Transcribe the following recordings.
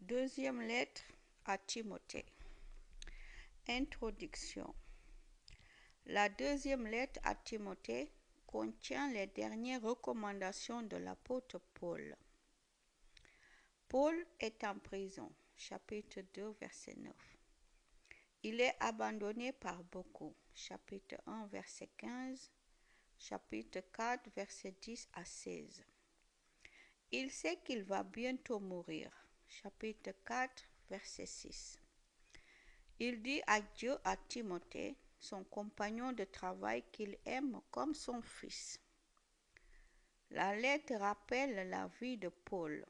Deuxième lettre à Timothée. Introduction. La deuxième lettre à Timothée contient les dernières recommandations de l'apôtre Paul. Paul est en prison, chapitre 2, verset 9. Il est abandonné par beaucoup, chapitre 1, verset 15, chapitre 4, verset 10 à 16. Il sait qu'il va bientôt mourir, chapitre 4, verset 6. Il dit adieu à Timothée, son compagnon de travail qu'il aime comme son fils. La lettre rappelle la vie de Paul,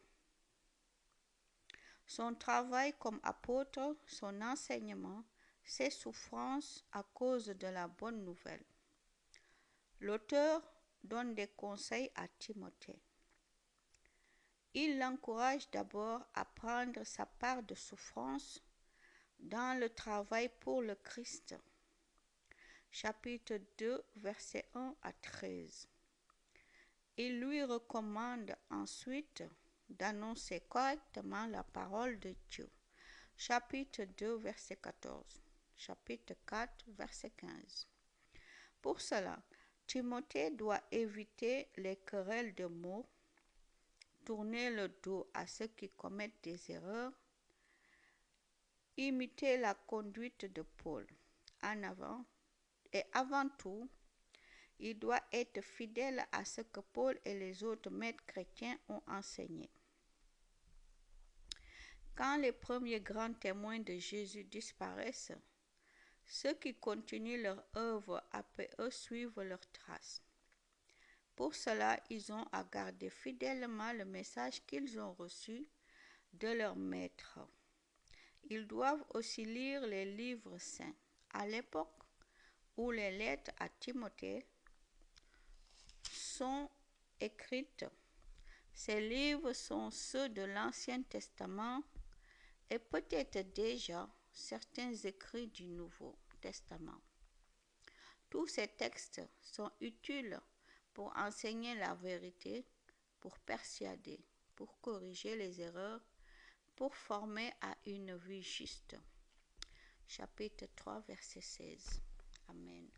son travail comme apôtre, son enseignement, ses souffrances à cause de la bonne nouvelle. L'auteur donne des conseils à Timothée. Il l'encourage d'abord à prendre sa part de souffrance dans le travail pour le Christ. Chapitre 2, versets 1 à 13. Il lui recommande ensuite d'annoncer correctement la parole de Dieu. Chapitre 2, verset 14. Chapitre 4, verset 15. Pour cela, Timothée doit éviter les querelles de mots, tourner le dos à ceux qui commettent des erreurs, imiter la conduite de Paul. En avant et avant tout, il doit être fidèle à ce que Paul et les autres maîtres chrétiens ont enseigné. Quand les premiers grands témoins de Jésus disparaissent, ceux qui continuent leur œuvre après eux suivent leurs traces. Pour cela, ils ont à garder fidèlement le message qu'ils ont reçu de leur maître. Ils doivent aussi lire les livres saints. À l'époque où les lettres à Timothée sont écrites, ces livres sont ceux de l'Ancien Testament et peut-être déjà certains écrits du Nouveau Testament. Tous ces textes sont utiles pour enseigner la vérité, pour persuader, pour corriger les erreurs, pour former à une vie juste. Chapitre 3, verset 16. Amen.